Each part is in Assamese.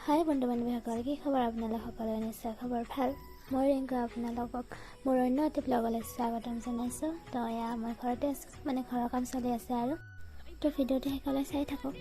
হাই বন্ধু বান্ধৱীসকল, কি খবৰ? আপোনালোক সকলোৰে নিশ্চয় খবৰ ভাল। মই ৰিংকা আপোনালোকক মোৰ অন্য এটি ব্লগলৈ স্বাগতম জনাইছোঁ। তো এয়া মই ঘৰতে আছোঁ, মানে ঘৰৰ কাম চলি আছে আৰু তো ভিডিঅ'টো শেষলৈ চাই থাকক।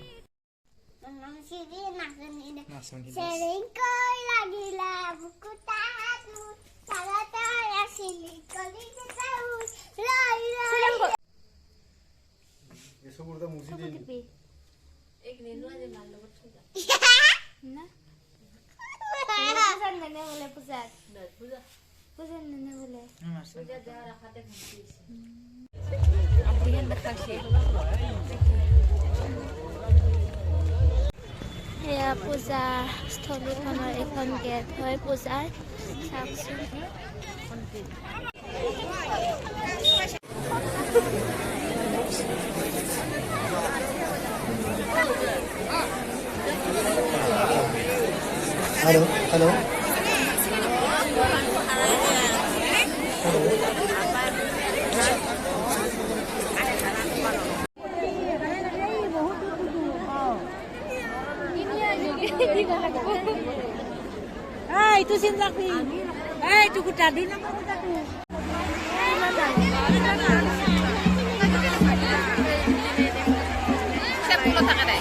এয়া পূজা স্থলীখনৰ এখন গেট হয় পূজাৰ। চাওকচোন hello hello itu sinlaki. Itu kuda di nama kuda tu. Saya pulau tak ada.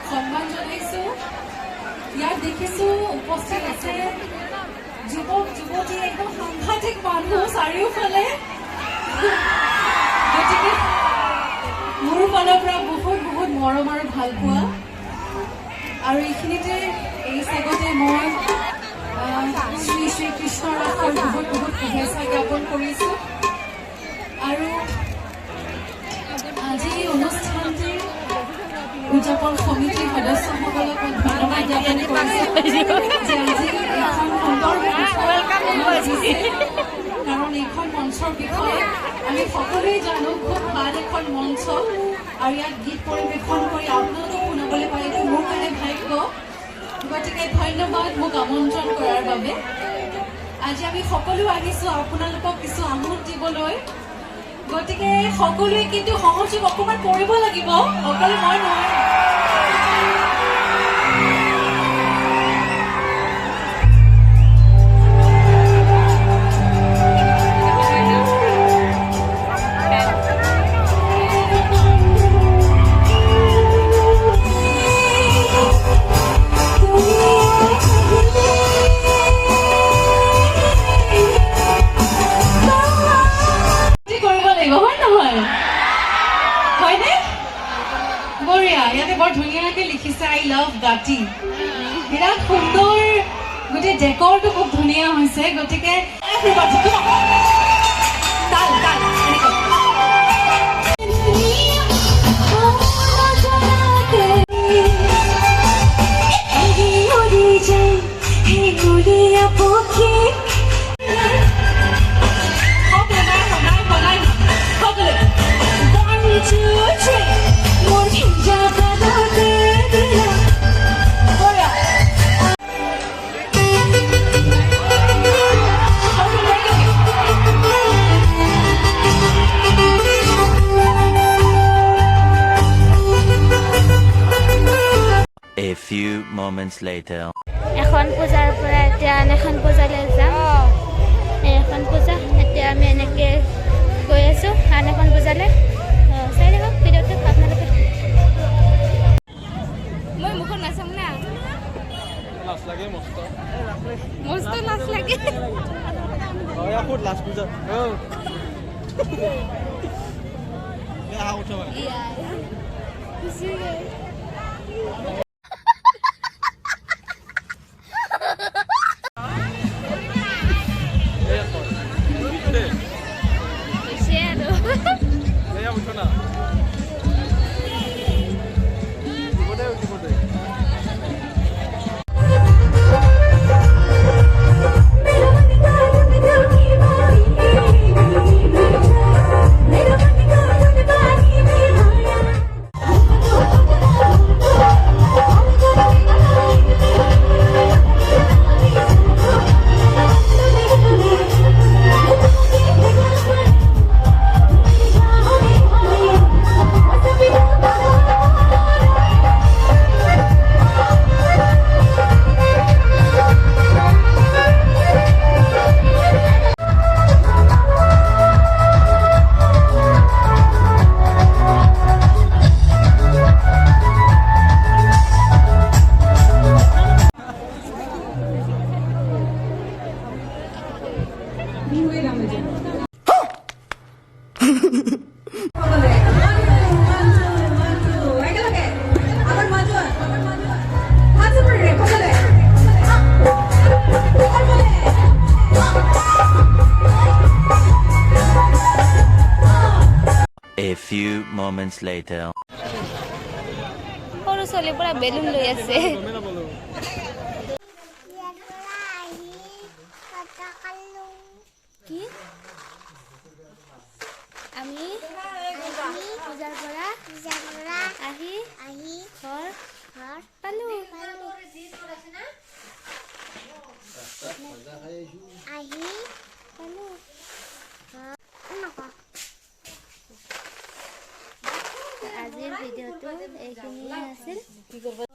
সম্মান জনাইছো। ইয়াত দেখিছো উপস্থিত আছে যুৱক যুৱতী, একদম সাংঘাতিক মানুহ চাৰিওফালে। গতিকে মোৰ ফালৰ পৰা বহুত বহুত মৰম আৰু ভাল পোৱা। আৰু এইখিনিতে এই চাগতে মই শ্ৰী শ্ৰী কৃষ্ণৰ ৰাসৰ বহুত বহুত শুভেচ্ছা জ্ঞাপন কৰিছো। আৰু আজি অনুষ্ঠানটিৰ উদযাপন সমিতিৰ সদস্যসকলক ধন্যবাদ জ্ঞাপন কৰিছো যে আজি এখন সুন্দৰ কাৰণ এইখন মঞ্চৰ বিষয়ে আমি সকলোৱে জানো, খুব ভাল এখন মঞ্চ। আৰু ইয়াত গীত পৰিৱেশন কৰি আপোনালোকক শুনাবলৈ পাৰিলে মোৰ কাৰণে ভাগ্য। গতিকে ধন্যবাদ মোক আমন্ত্ৰণ কৰাৰ বাবে। আজি আমি সকলো আহিছো আপোনালোকক কিছু আমোদ দিবলৈ। গতিকে সকলোৱে কিন্তু সহযোগ অকণমান কৰিব লাগিব, অকলে মই নোৱাৰিম। ইয়াতে বৰ ধুনীয়াকে লিখিছে আই লাভ গাটি, বিৰাট সুন্দৰ। গোটেই ডেকৰটো খুব ধুনীয়া হৈছে। গতিকে A few moments later. এখন পূজাৰ পৰা এতিয়া আন এখন পূজালৈ যাম। এখন পূজা এতিয়া আমি এনেকৈ গৈ আছোঁ আন এখন পূজালৈ। চাই থাকক ভিডিঅ'টো আপোনালোকে। মই মুখত নাচাম না, লাজ লাগে মস্ত লাজ লাগে। লাজ পূজা few moments later. সৰু ছোৱালী পৰা বেলুন লৈ আছে কি আমি পূজাৰ পৰা আহি ঘৰ পালো আজিৰ ভিডিঅ'টো এইখিনিয়ে আছিল